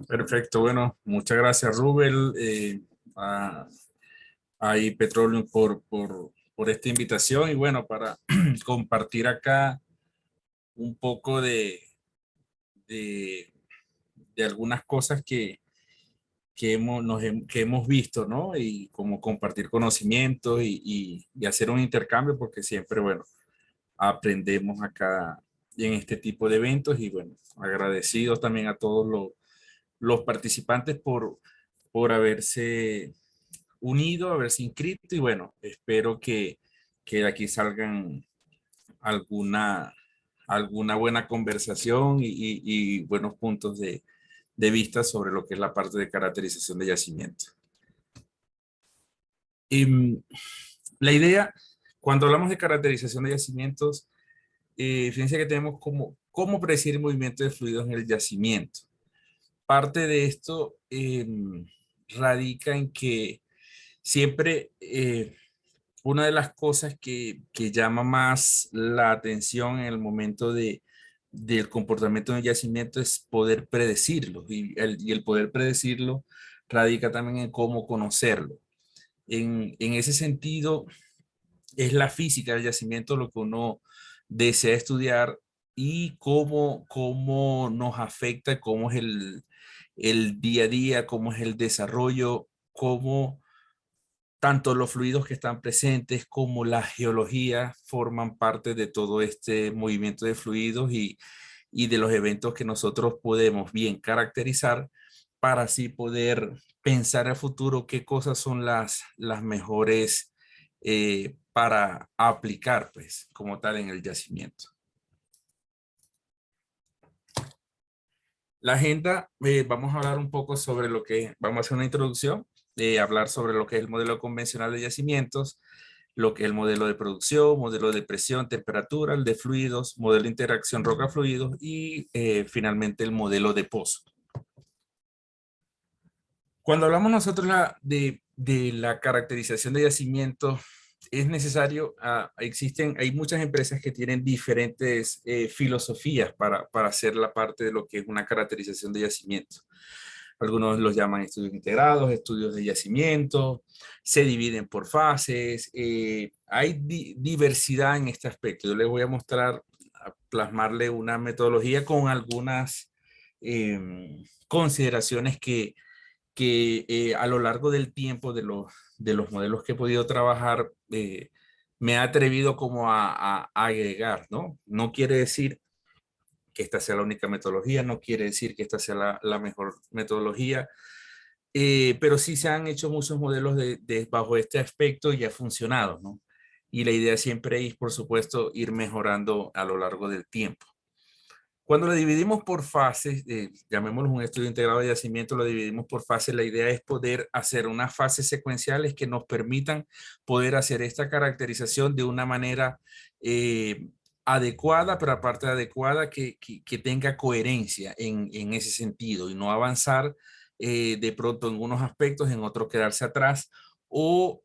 Perfecto, bueno, muchas gracias Rubel a, a Petroleum por esta invitación y bueno, para compartir acá un poco de, de algunas cosas que hemos visto, ¿no? Y como compartir conocimientos y hacer un intercambio porque siempre, bueno, aprendemos acá en este tipo de eventos y bueno, agradecidos también a todos los participantes por haberse unido, haberse inscrito y bueno, espero que de aquí salgan alguna, alguna buena conversación y buenos puntos de vista sobre lo que es la parte de caracterización de yacimiento. Y la idea, cuando hablamos de caracterización de yacimientos, fíjense que tenemos cómo predecir el movimiento de fluidos en el yacimiento. Parte de esto radica en que siempre una de las cosas que llama más la atención en el momento del comportamiento del yacimiento es poder predecirlo. Y el poder predecirlo radica también en cómo conocerlo. En ese sentido, es la física del yacimiento lo que uno desea estudiar y cómo nos afecta, cómo es el día a día, cómo es el desarrollo, cómo tanto los fluidos que están presentes como la geología forman parte de todo este movimiento de fluidos y de los eventos que nosotros podemos bien caracterizar para así poder pensar a futuro qué cosas son las mejores para aplicar, pues, como tal en el yacimiento. La agenda, vamos a hablar un poco sobre vamos a hacer una introducción, hablar sobre lo que es el modelo convencional de yacimientos, lo que es el modelo de producción, modelo de presión, temperatura, el de fluidos, modelo de interacción roca-fluidos y finalmente el modelo de pozo. Cuando hablamos nosotros de la caracterización de yacimientos, es necesario, hay muchas empresas que tienen diferentes filosofías para hacer la parte de lo que es una caracterización de yacimientos. Algunos los llaman estudios integrados, estudios de yacimiento, se dividen por fases, hay diversidad en este aspecto. Yo les voy a mostrar, a plasmarle una metodología con algunas consideraciones que a lo largo del tiempo de los modelos que he podido trabajar, me ha atrevido como a agregar, ¿no? No quiere decir que esta sea la única metodología, no quiere decir que esta sea la mejor metodología, pero sí se han hecho muchos modelos bajo este aspecto y ha funcionado, ¿no? Y la idea siempre es, por supuesto, ir mejorando a lo largo del tiempo. Cuando lo dividimos por fases, llamémoslo un estudio integrado de yacimiento, lo dividimos por fases, la idea es poder hacer unas fases secuenciales que nos permitan poder hacer esta caracterización de una manera adecuada, pero aparte de adecuada, que tenga coherencia en ese sentido y no avanzar de pronto en unos aspectos, en otros quedarse atrás o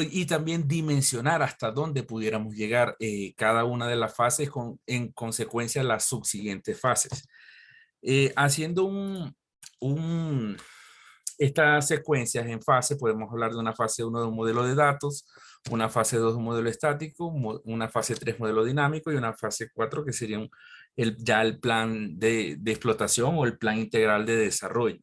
y también dimensionar hasta dónde pudiéramos llegar cada una de las fases en consecuencia las subsiguientes fases. Haciendo estas secuencias en fase, podemos hablar de una fase 1 de un modelo de datos, una fase 2 de un modelo estático, una fase 3 modelo dinámico y una fase 4 que sería ya el plan de explotación o el plan integral de desarrollo.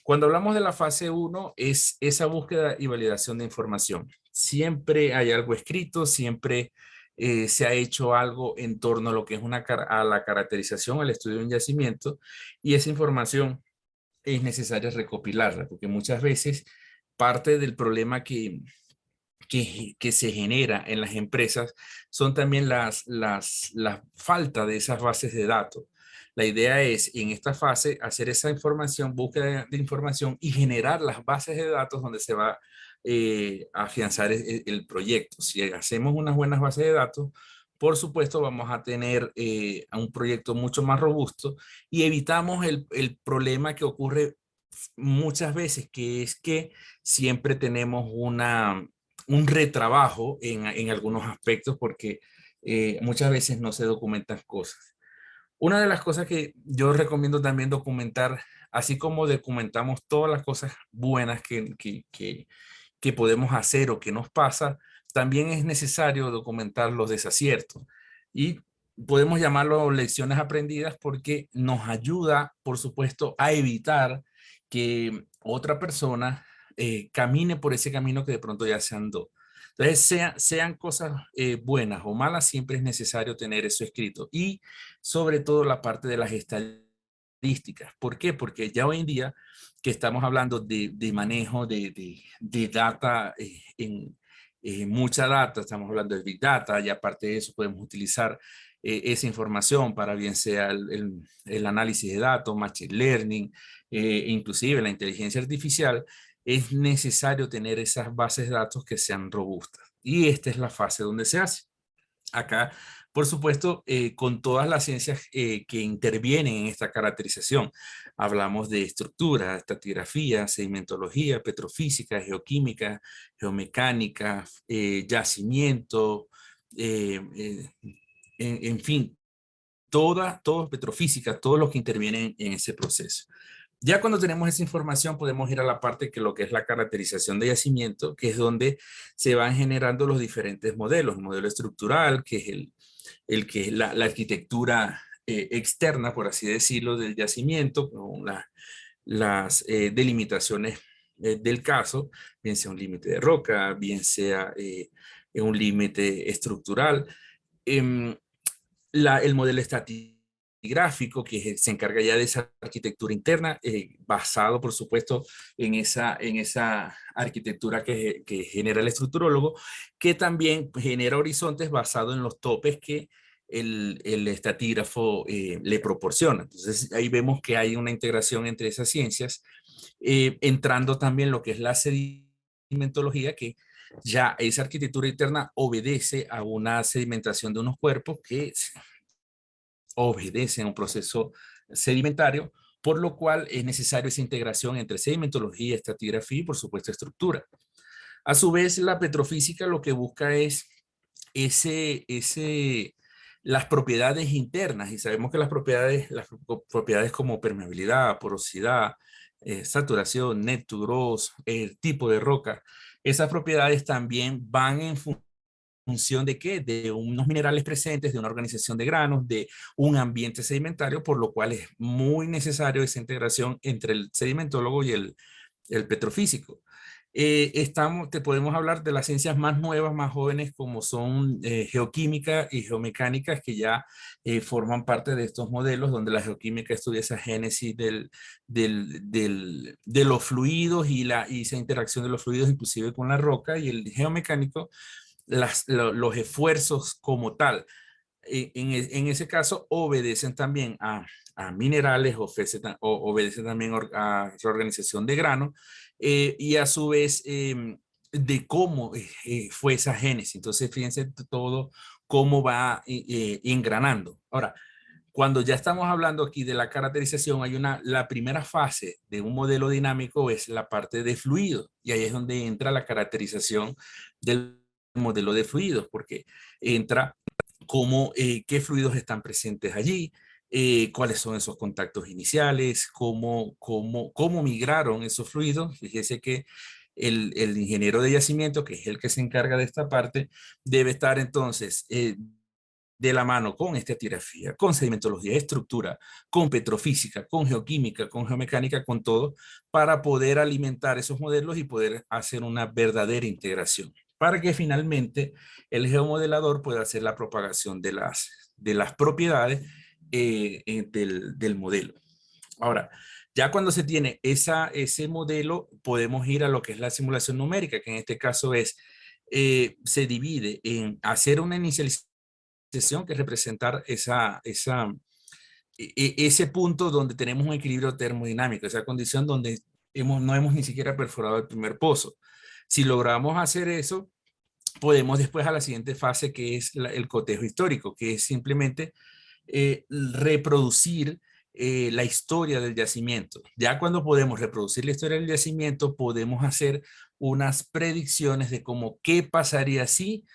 Cuando hablamos de la fase uno es esa búsqueda y validación de información. Siempre hay algo escrito, siempre se ha hecho algo en torno a lo que es a la caracterización, al estudio de un yacimiento, y esa información es necesario recopilarla, porque muchas veces parte del problema que se genera en las empresas son también la falta de esas bases de datos. La idea es en esta fase hacer esa información, búsqueda de información y generar las bases de datos donde se va a afianzar el proyecto. Si hacemos unas buenas bases de datos, por supuesto vamos a tener un proyecto mucho más robusto y evitamos el problema que ocurre muchas veces, que es que siempre tenemos un retrabajo en algunos aspectos porque muchas veces no se documentan cosas. Una de las cosas que yo recomiendo también documentar, así como documentamos todas las cosas buenas que podemos hacer o que nos pasa, también es necesario documentar los desaciertos. Y podemos llamarlo lecciones aprendidas porque nos ayuda, por supuesto, a evitar que otra persona camine por ese camino que de pronto ya se andó. Entonces, sean cosas buenas o malas, siempre es necesario tener eso escrito. Y sobre todo la parte de las estadísticas. ¿Por qué? Porque ya hoy en día que estamos hablando de manejo de data, mucha data, estamos hablando de Big Data, y aparte de eso podemos utilizar esa información para bien sea el análisis de datos, Machine Learning, inclusive la inteligencia artificial. Es necesario tener esas bases de datos que sean robustas. Y esta es la fase donde se hace. Acá, por supuesto, con todas las ciencias que intervienen en esta caracterización. Hablamos de estructura, estratigrafía, sedimentología, petrofísica, geoquímica, geomecánica, yacimiento, eh, en fin, todo petrofísica, todos los que intervienen en ese proceso. Ya cuando tenemos esa información podemos ir a la parte que lo que es la caracterización de yacimiento, que es donde se van generando los diferentes modelos. El modelo estructural, que es el que es la arquitectura externa, por así decirlo, del yacimiento, con las delimitaciones del caso, bien sea un límite de roca, bien sea un límite estructural. Em, el modelo estratigráfico, que se encarga ya de esa arquitectura interna, basado, por supuesto, en esa arquitectura que genera el estructurólogo, que también genera horizontes basado en los topes que el estatígrafo le proporciona. Entonces, ahí vemos que hay una integración entre esas ciencias, entrando también lo que es la sedimentología, que ya esa arquitectura interna obedece a una sedimentación de unos cuerpos que obedecen a un proceso sedimentario, por lo cual es necesario esa integración entre sedimentología, estratigrafía y, por supuesto, estructura. A su vez, la petrofísica lo que busca es las propiedades internas, y sabemos que las propiedades como permeabilidad, porosidad, saturación, net to gross, el tipo de roca, esas propiedades también van en función de qué, de unos minerales presentes, de una organización de granos, de un ambiente sedimentario, por lo cual es muy necesario esa integración entre el sedimentólogo y el petrofísico. Te podemos hablar de las ciencias más nuevas, más jóvenes, como son geoquímica y geomecánica, que ya forman parte de estos modelos, donde la geoquímica estudia esa génesis de los fluidos y esa interacción de los fluidos, inclusive con la roca, y el geomecánico los esfuerzos como tal. En ese caso, obedecen también a minerales, obedecen también a la organización de grano, y a su vez de cómo fue esa génesis. Entonces, fíjense todo cómo va engranando. Ahora, cuando ya estamos hablando aquí de la caracterización, la primera fase de un modelo dinámico es la parte de fluidos, y ahí es donde entra la caracterización del modelo de fluidos, porque entra qué fluidos están presentes allí, cuáles son esos contactos iniciales, cómo migraron esos fluidos. Fíjese que el ingeniero de yacimiento, que es el que se encarga de esta parte, debe estar entonces de la mano con estratigrafía, con sedimentología, estructura, con petrofísica, con geoquímica, con geomecánica, con todo, para poder alimentar esos modelos y poder hacer una verdadera integración, para que finalmente el geomodelador pueda hacer la propagación de las propiedades del modelo. Ahora, ya cuando se tiene ese modelo, podemos ir a lo que es la simulación numérica, que en este caso se divide en hacer una inicialización, que es representar ese punto donde tenemos un equilibrio termodinámico, esa condición donde no hemos ni siquiera perforado el primer pozo. Si logramos hacer eso, podemos después a la siguiente fase, que es el cotejo histórico, que es simplemente reproducir la historia del yacimiento. Ya cuando podemos reproducir la historia del yacimiento, podemos hacer unas predicciones de cómo qué pasaría si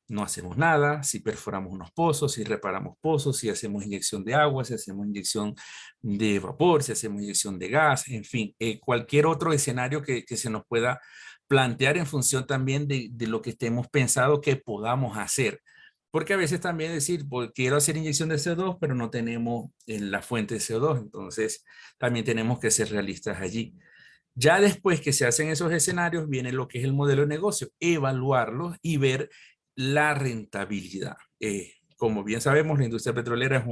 no hacemos nada, si perforamos unos pozos, si reparamos pozos, si hacemos inyección de agua, si hacemos inyección de vapor, si hacemos inyección de gas, en fin, cualquier otro escenario que se nos pueda plantear en función también de lo que estemos pensado que podamos hacer. Porque a veces también decir, pues, quiero hacer inyección de CO2, pero no tenemos la fuente de CO2, entonces también tenemos que ser realistas allí. Ya después que se hacen esos escenarios, viene lo que es el modelo de negocio, evaluarlos y ver la rentabilidad. Como bien sabemos, la industria petrolera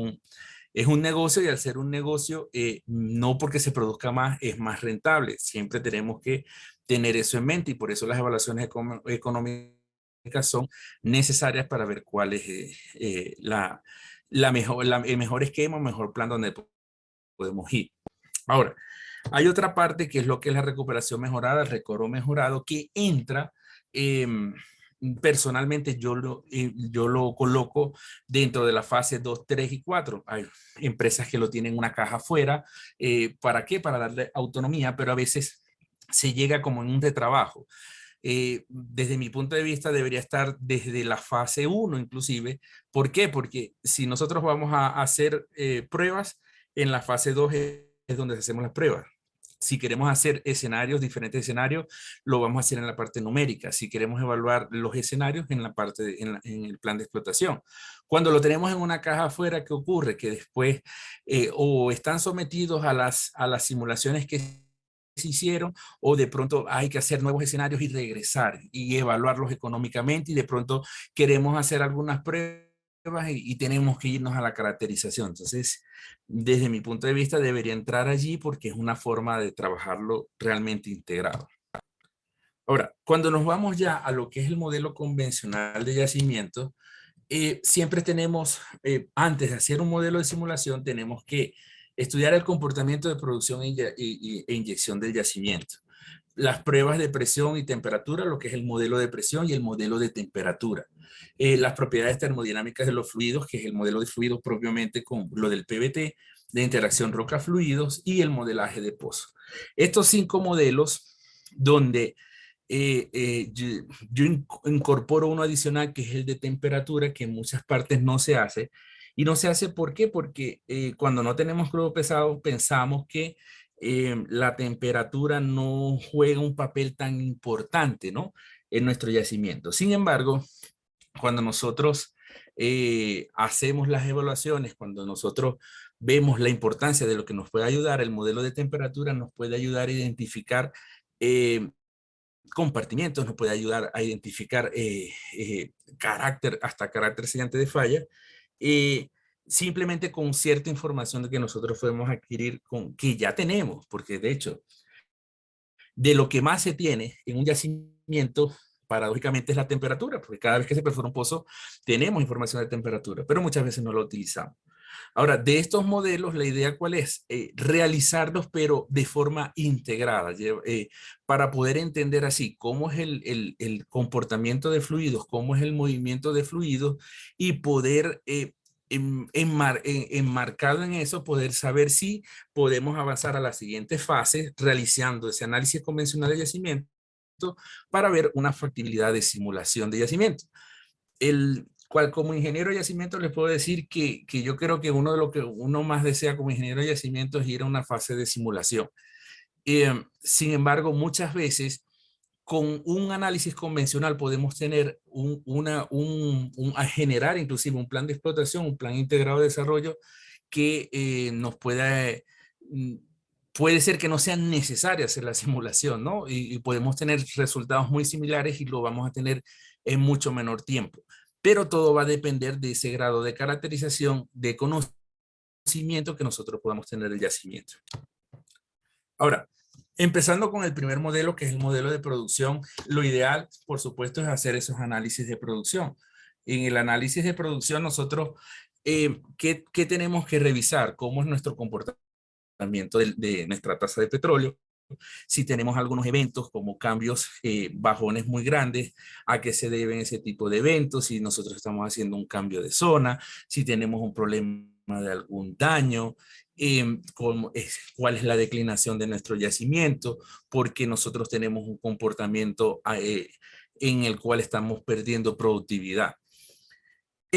es un negocio y al ser un negocio, no porque se produzca más, es más rentable. Siempre tenemos que tener eso en mente y por eso las evaluaciones económicas son necesarias para ver cuál es el mejor esquema, mejor plan donde podemos ir. Ahora, hay otra parte que es lo que es la recuperación mejorada, el recobro mejorado, que entra, eh, personalmente yo lo coloco dentro de la fase 2, 3 y 4. Hay empresas que lo tienen una caja afuera. ¿Para qué? Para darle autonomía, pero a veces se llega como en un retrabajo. Desde mi punto de vista debería estar desde la fase 1 inclusive. ¿Por qué? Porque si nosotros vamos a hacer pruebas, en la fase 2 es donde hacemos las pruebas. Si queremos hacer escenarios, diferentes escenarios, lo vamos a hacer en la parte numérica. Si queremos evaluar los escenarios, en la parte en el plan de explotación. Cuando lo tenemos en una caja afuera, ¿qué ocurre? Que después o están sometidos a las simulaciones que se hicieron, o de pronto hay que hacer nuevos escenarios y regresar y evaluarlos económicamente, y de pronto queremos hacer algunas pruebas y tenemos que irnos a la caracterización. Entonces, desde mi punto de vista, debería entrar allí porque es una forma de trabajarlo realmente integrado. Ahora, cuando nos vamos ya a lo que es el modelo convencional de yacimiento, siempre tenemos, antes de hacer un modelo de simulación, tenemos que estudiar el comportamiento de producción e inyección del yacimiento. Las pruebas de presión y temperatura, lo que es el modelo de presión y el modelo de temperatura. Las propiedades termodinámicas de los fluidos, que es el modelo de fluidos propiamente con lo del PVT, de interacción roca-fluidos y el modelaje de pozo. Estos 5 modelos donde yo incorporo uno adicional que es el de temperatura, que en muchas partes no se hace. Y no se hace, ¿por qué? Porque cuando no tenemos globo pesado pensamos que la temperatura no juega un papel tan importante, ¿no? En nuestro yacimiento. Sin embargo, cuando nosotros hacemos las evaluaciones, cuando nosotros vemos la importancia de lo que nos puede ayudar, el modelo de temperatura nos puede ayudar a identificar compartimientos, nos puede ayudar a identificar hasta carácter sellante de falla, eh, simplemente con cierta información de que nosotros podemos adquirir, que ya tenemos, porque de hecho, de lo que más se tiene en un yacimiento, paradójicamente es la temperatura, porque cada vez que se perfora un pozo tenemos información de temperatura, pero muchas veces no lo utilizamos. Ahora, de estos modelos, la idea cuál es? Realizarlos, pero de forma integrada, para poder entender así cómo es el comportamiento de fluidos, cómo es el movimiento de fluidos y poder, enmarcado en eso, poder saber si podemos avanzar a la siguiente fase realizando ese análisis convencional de yacimiento para ver una factibilidad de simulación de yacimiento. Cual como ingeniero de yacimientos les puedo decir que yo creo que uno de lo que uno más desea como ingeniero de yacimientos es ir a una fase de simulación. Sin embargo, muchas veces con un análisis convencional podemos tener a generar inclusive un plan de explotación, un plan integrado de desarrollo que nos pueda, puede ser que no sea necesario hacer la simulación, ¿no? Y podemos tener resultados muy similares y lo vamos a tener en mucho menor tiempo. Pero todo va a depender de ese grado de caracterización, de conocimiento que nosotros podamos tener del yacimiento. Ahora, empezando con el primer modelo, que es el modelo de producción, lo ideal, por supuesto, es hacer esos análisis de producción. En el análisis de producción, nosotros, ¿qué tenemos que revisar? ¿Cómo es nuestro comportamiento de nuestra tasa de petróleo? Si tenemos algunos eventos como cambios, bajones muy grandes, a qué se deben ese tipo de eventos, si nosotros estamos haciendo un cambio de zona, si tenemos un problema de algún daño, cuál es la declinación de nuestro yacimiento, porque nosotros tenemos un comportamiento en el cual estamos perdiendo productividad.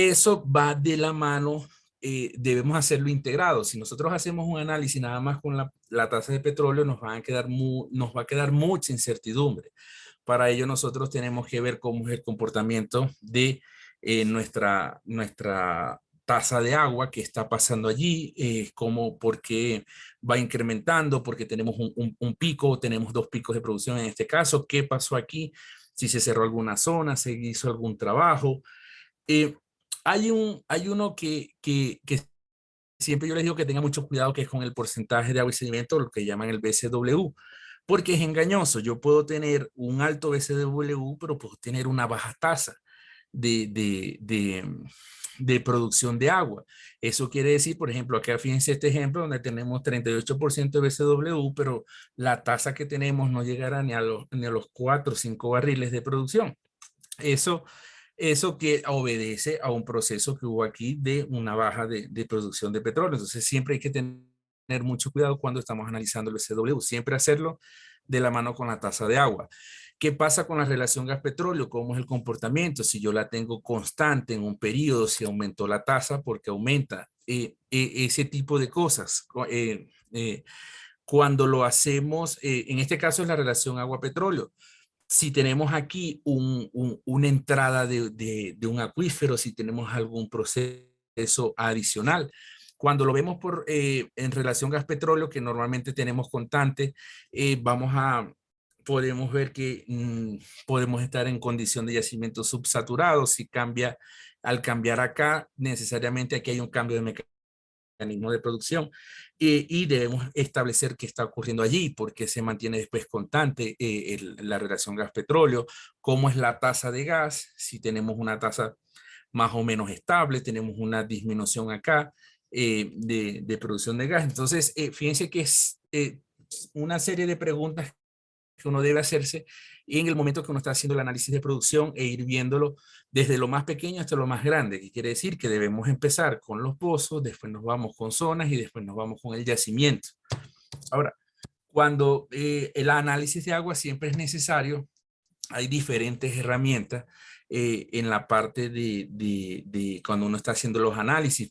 eso va de la mano, debemos hacerlo integrado. Si nosotros hacemos un análisis nada más con la tasa de petróleo, nos va a quedar mucha incertidumbre. Para ello nosotros tenemos que ver cómo es el comportamiento de nuestra tasa de agua que está pasando allí, por qué va incrementando, porque tenemos un pico, tenemos dos picos de producción en este caso, qué pasó aquí, si se cerró alguna zona, se hizo algún trabajo. Eh, hay uno que siempre yo les digo que tenga mucho cuidado, que es con el porcentaje de agua y sedimento, lo que llaman el BCW, porque es engañoso. Yo puedo tener un alto BCW, pero puedo tener una baja tasa de, de, de, de producción de agua. Eso quiere decir, por ejemplo, acá fíjense este ejemplo donde tenemos 38% de BCW, pero la tasa que tenemos no llegará ni a los 4 o 5 barriles de producción. Eso, eso que obedece a un proceso que hubo aquí de una baja de producción de petróleo. Entonces siempre hay que tener mucho cuidado cuando estamos analizando el SW, siempre hacerlo de la mano con la tasa de agua. ¿Qué pasa con la relación gas-petróleo? ¿Cómo es el comportamiento? Si yo la tengo constante en un periodo, si aumentó la tasa, porque aumenta ese tipo de cosas. Cuando lo hacemos, en este caso es la relación agua-petróleo. Si tenemos aquí una entrada de un acuífero, si tenemos algún proceso adicional. Cuando lo vemos en relación gas-petróleo, que normalmente tenemos constante, podemos ver que podemos estar en condición de yacimiento subsaturado. Si cambia, al cambiar acá, necesariamente aquí hay un cambio de mecanismo de producción y debemos establecer qué está ocurriendo allí, porque se mantiene después constante la relación gas-petróleo, cómo es la tasa de gas, si tenemos una tasa más o menos estable, tenemos una disminución acá de producción de gas. Entonces, fíjense que es una serie de preguntas que uno debe hacerse en el momento que uno está haciendo el análisis de producción e ir viéndolo desde lo más pequeño hasta lo más grande, que quiere decir que debemos empezar con los pozos, después nos vamos con zonas y después nos vamos con el yacimiento. Ahora, cuando el análisis de agua siempre es necesario, hay diferentes herramientas en la parte de cuando uno está haciendo los análisis.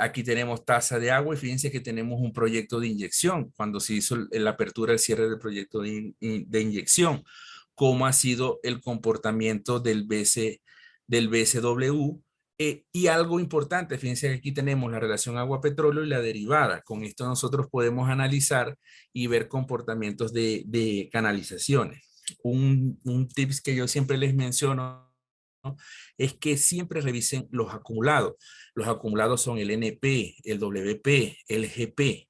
Aquí tenemos tasa de agua y fíjense que tenemos un proyecto de inyección, cuando se hizo la apertura, el cierre del proyecto de inyección, cómo ha sido el comportamiento del BSW. Y algo importante, fíjense que aquí tenemos la relación agua-petróleo y la derivada. Con esto nosotros podemos analizar y ver comportamientos de canalizaciones. Un tips que yo siempre les menciono, ¿no?, es que siempre revisen los acumulados. Los acumulados son el NP, el WP, el GP.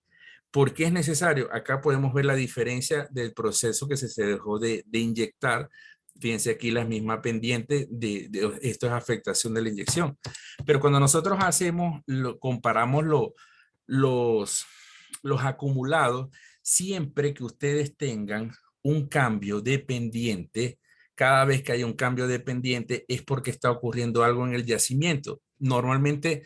¿Por qué es necesario? Acá podemos ver la diferencia del proceso que se dejó de inyectar. Fíjense aquí la misma pendiente de esto es afectación de la inyección. Pero cuando nosotros comparamos los, los acumulados, siempre que ustedes tengan un cambio de pendiente, cada vez que hay un cambio de pendiente es porque está ocurriendo algo en el yacimiento. Normalmente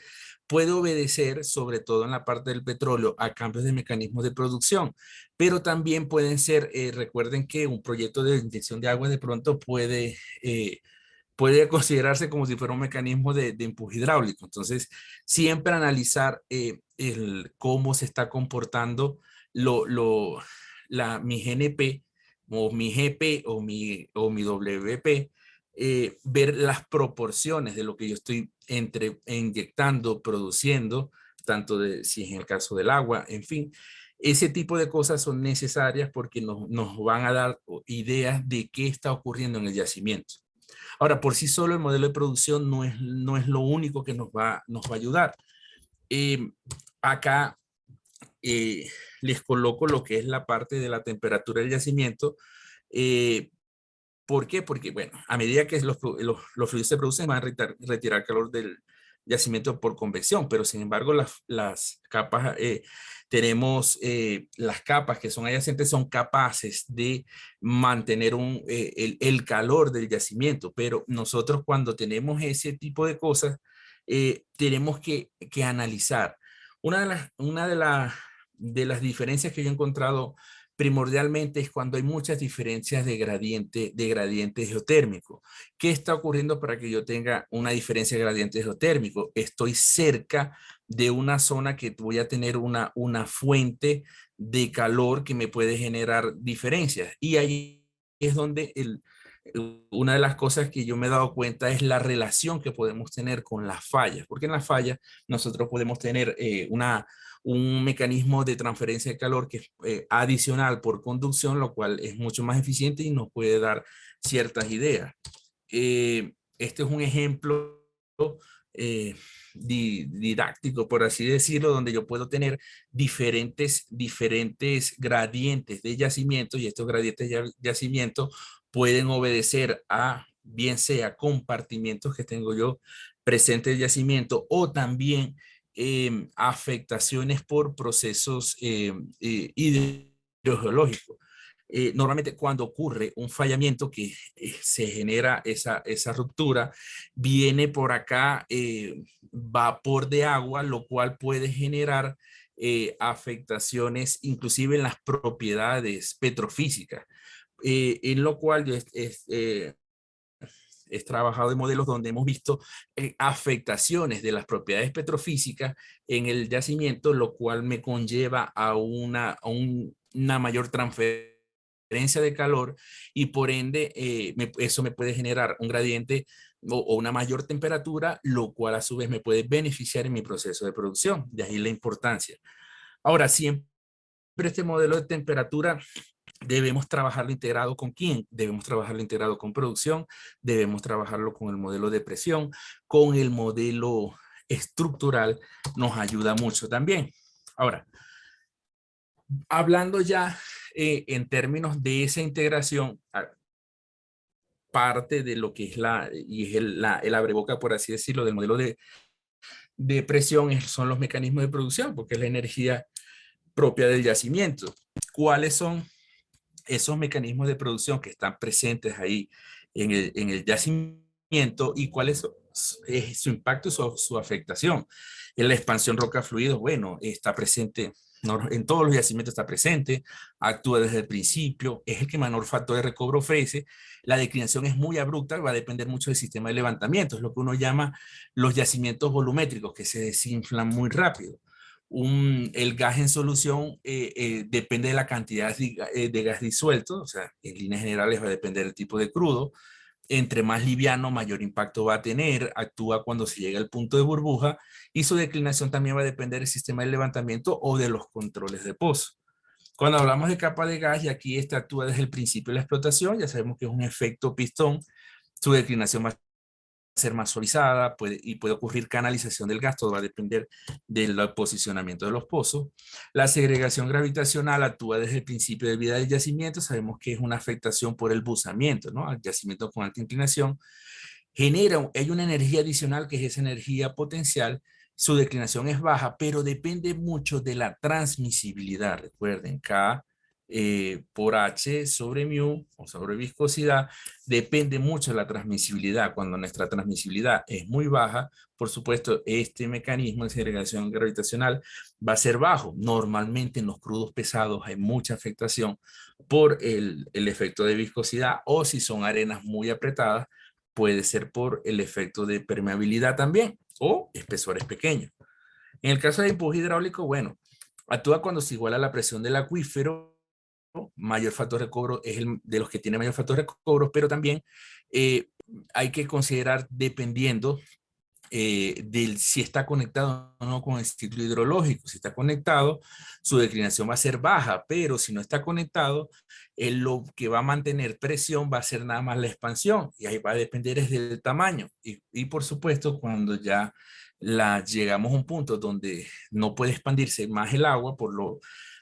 puede obedecer, sobre todo en la parte del petróleo, a cambios de mecanismos de producción, pero también pueden ser, recuerden que un proyecto de inyección de agua de pronto puede considerarse como si fuera un mecanismo de empuje hidráulico. Entonces, siempre analizar cómo se está comportando lo, lo, mi GNP o mi GP o mi WP, ver las proporciones de lo que yo estoy inyectando, produciendo, tanto si es en el caso del agua, en fin. Ese tipo de cosas son necesarias porque nos van a dar ideas de qué está ocurriendo en el yacimiento. Ahora, por sí solo el modelo de producción no es lo único que nos va a ayudar. Eh, Acá les coloco lo que es la parte de la temperatura del yacimiento. Eh, ¿Por qué? Porque, bueno, a medida que los fluidos se producen, van a retirar calor del yacimiento por convección, pero sin embargo las capas, tenemos las capas que son adyacentes, son capaces de mantener el calor del yacimiento, pero nosotros cuando tenemos ese tipo de cosas, tenemos que analizar. Una de las diferencias que yo he encontrado primordialmente es cuando hay muchas diferencias de gradiente geotérmico. ¿Qué está ocurriendo para que yo tenga una diferencia de gradiente geotérmico? Estoy cerca de una zona que voy a tener una fuente de calor que me puede generar diferencias. Y ahí es donde una de las cosas que yo me he dado cuenta es la relación que podemos tener con las fallas, porque en las fallas nosotros podemos tener un mecanismo de transferencia de calor que es adicional por conducción, lo cual es mucho más eficiente y nos puede dar ciertas ideas. Este es un ejemplo eh, didáctico, por así decirlo, donde yo puedo tener diferentes gradientes de yacimientos y estos gradientes de yacimiento pueden obedecer a bien sea compartimientos que tengo yo presentes de yacimiento o también afectaciones por procesos hidrogeológicos. Normalmente cuando ocurre un fallamiento que se genera esa ruptura, viene por acá vapor de agua, lo cual puede generar afectaciones inclusive en las propiedades petrofísicas, en lo cual yo he trabajado en modelos donde hemos visto afectaciones de las propiedades petrofísicas en el yacimiento, lo cual me conlleva a una mayor transferencia de calor y por ende eso me puede generar un gradiente o una mayor temperatura, lo cual a su vez me puede beneficiar en mi proceso de producción. De ahí la importancia. Ahora, siempre este modelo de temperatura debemos trabajarlo integrado con quién, debemos trabajarlo integrado con producción, debemos trabajarlo con el modelo de presión, con el modelo estructural, nos ayuda mucho también. Ahora, hablando ya en términos de esa integración, parte de lo que es el abreboca, por así decirlo, del modelo de presión son los mecanismos de producción, porque es la energía propia del yacimiento. ¿Cuáles son esos mecanismos de producción que están presentes ahí en el yacimiento y cuál es su impacto y su afectación? En la expansión roca-fluidos, bueno, está presente, en todos los yacimientos está presente, actúa desde el principio, es el que menor factor de recobro ofrece. La declinación es muy abrupta, va a depender mucho del sistema de levantamiento, es lo que uno llama los yacimientos volumétricos, que se desinflan muy rápido. El gas en solución depende de la cantidad de gas disuelto, o sea, en líneas generales va a depender del tipo de crudo. Entre más liviano, mayor impacto va a tener, actúa cuando se llega al punto de burbuja y su declinación también va a depender del sistema de levantamiento o de los controles de pozo. Cuando hablamos de capa de gas, y aquí esta actúa desde el principio de la explotación, ya sabemos que es un efecto pistón, su declinación va a ser más suavizada y puede ocurrir canalización del gas, todo va a depender del posicionamiento de los pozos. La segregación gravitacional actúa desde el principio de vida del yacimiento, sabemos que es una afectación por el buzamiento, ¿no? Al yacimiento con alta inclinación. Hay una energía adicional que es esa energía potencial, su declinación es baja, pero depende mucho de la transmisibilidad. Recuerden, K por H sobre mu o sobre viscosidad depende mucho de la transmisibilidad. Cuando nuestra transmisibilidad es muy baja, por supuesto, este mecanismo de segregación gravitacional va a ser bajo. Normalmente en los crudos pesados hay mucha afectación por el efecto de viscosidad o si son arenas muy apretadas, puede ser por el efecto de permeabilidad también o espesores pequeños. En el caso de empuje hidráulico, bueno, actúa cuando se iguala la presión del acuífero, mayor factor de cobro es el de los que tiene mayor factor de cobro, pero también eh, hay que considerar dependiendo si está conectado o no con el ciclo hidrológico. Si está conectado, su declinación va a ser baja, pero si no está conectado, lo que va a mantener presión va a ser nada más la expansión y ahí va a depender es del tamaño. Y por supuesto, cuando ya llegamos a un punto donde no puede expandirse más el agua por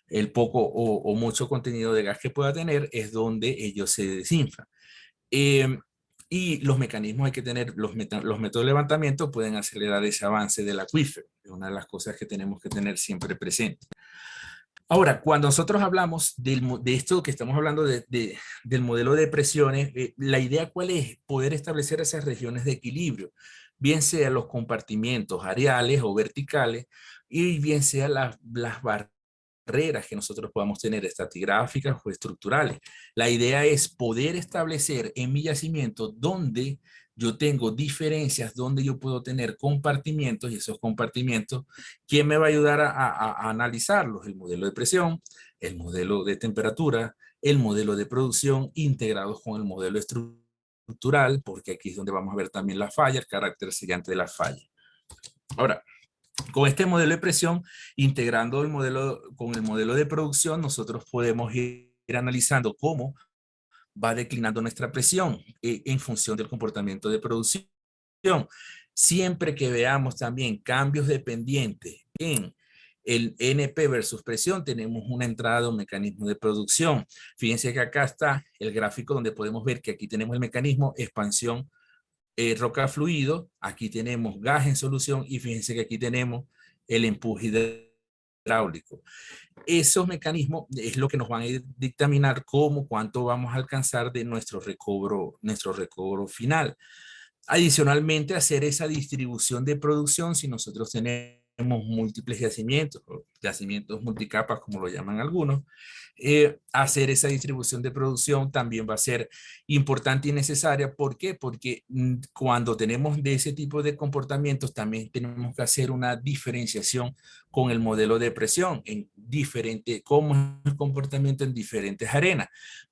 el poco o mucho contenido de gas que pueda tener, es donde ellos se desinflan. Eh, y los mecanismos hay que tener, los métodos de levantamiento pueden acelerar ese avance del acuífero. Es una de las cosas que tenemos que tener siempre presente. Ahora, cuando nosotros hablamos de esto que estamos hablando del modelo de presiones, la idea cuál es poder establecer esas regiones de equilibrio, bien sea los compartimientos areales o verticales y bien sea las barreras barreras que nosotros podamos tener, estratigráficas o estructurales. La idea es poder establecer en mi yacimiento donde yo tengo diferencias, donde yo puedo tener compartimientos, y esos compartimientos, ¿quién me va a ayudar a analizarlos? El modelo de presión, el modelo de temperatura, el modelo de producción, integrados con el modelo estructural, porque aquí es donde vamos a ver también la falla, el carácter sellante de la falla. Ahora, con este modelo de presión, integrando el modelo con el modelo de producción, nosotros podemos ir analizando cómo va declinando nuestra presión en función del comportamiento de producción. Siempre que veamos también cambios dependientes en el NP versus presión, tenemos una entrada de un mecanismo de producción. Fíjense que acá está el gráfico donde podemos ver que aquí tenemos el mecanismo expansión roca fluido, aquí tenemos gas en solución y fíjense que aquí tenemos el empuje hidráulico. Esos mecanismos es lo que nos van a dictaminar cómo, cuánto vamos a alcanzar de nuestro recobro final. Adicionalmente, hacer esa distribución de producción, si nosotros tenemos múltiples yacimientos, o yacimientos multicapas, como lo llaman algunos, hacer esa distribución de producción también va a ser importante y necesaria. ¿Por qué? Porque cuando tenemos de ese tipo de comportamientos, también tenemos que hacer una diferenciación con el modelo de presión, en diferente, cómo es el comportamiento en diferentes arenas.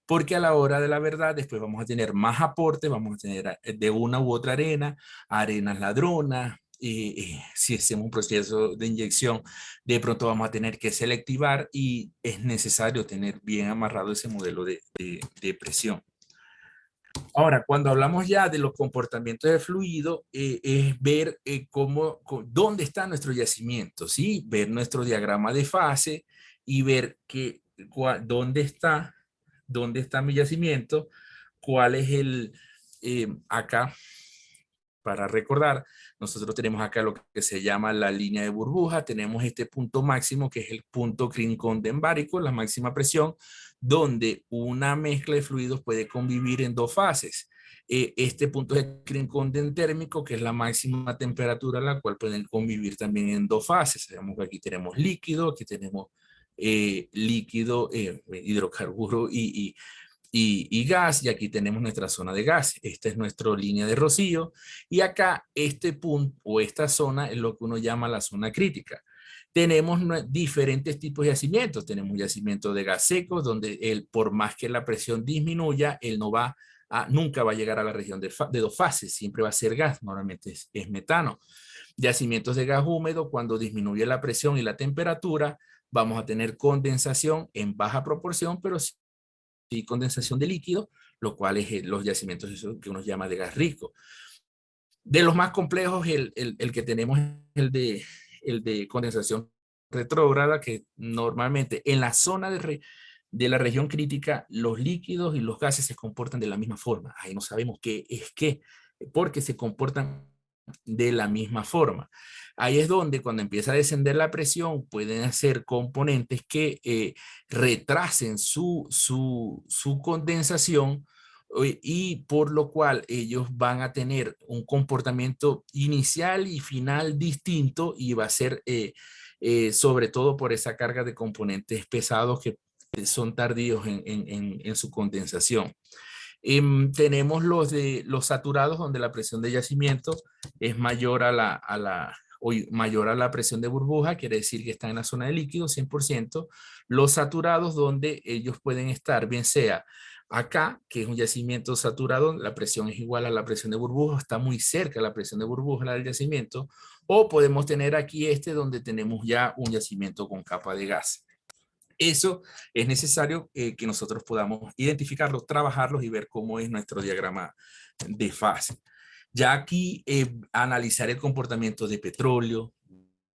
Porque a la hora de la verdad, después vamos a tener más aporte, vamos a tener de una u otra arena, arenas ladronas, si hacemos un proceso de inyección, de pronto vamos a tener que selectivar y es necesario tener bien amarrado ese modelo de presión. Ahora, cuando hablamos ya de los comportamientos de fluido, es ver dónde está nuestro yacimiento, ¿sí? Ver nuestro diagrama de fase y ver dónde está mi yacimiento, cuál es acá, para recordar, nosotros tenemos acá lo que se llama la línea de burbuja, tenemos este punto máximo que es el punto crincondembárico, la máxima presión, donde una mezcla de fluidos puede convivir en dos fases. Este punto es el crincondentérmico, que es la máxima temperatura a la cual pueden convivir también en dos fases. Sabemos que aquí tenemos líquido, aquí tenemos hidrocarburo y gas, y aquí tenemos nuestra zona de gas. Esta es nuestra línea de rocío, y acá este punto o esta zona es lo que uno llama la zona crítica. Tenemos diferentes tipos de yacimientos. Tenemos yacimientos de gas seco, donde por más que la presión disminuya, él nunca va a llegar a la región de dos fases, siempre va a ser gas, normalmente es metano. Yacimientos de gas húmedo, cuando disminuye la presión y la temperatura, vamos a tener condensación en baja proporción, pero y condensación de líquido, lo cual es los yacimientos que uno llama de gas rico. De los más complejos, el que tenemos es el de condensación retrógrada, que normalmente en la zona de la región crítica, los líquidos y los gases se comportan de la misma forma. Ahí no sabemos qué es qué, porque se comportan de la misma forma. Ahí es donde cuando empieza a descender la presión pueden hacer componentes que retrasen su condensación, y por lo cual ellos van a tener un comportamiento inicial y final distinto, y va a ser sobre todo por esa carga de componentes pesados que son tardíos en su condensación. Tenemos los saturados, donde la presión de yacimiento es mayor mayor a la presión de burbuja, quiere decir que están en la zona de líquido 100%. Los saturados, donde ellos pueden estar, bien sea acá, que es un yacimiento saturado, la presión es igual a la presión de burbuja, está muy cerca la presión de burbuja, la del yacimiento, o podemos tener aquí donde tenemos ya un yacimiento con capa de gas. Eso es necesario que nosotros podamos identificarlos, trabajarlos y ver cómo es nuestro diagrama de fase. Ya aquí analizar el comportamiento de petróleo,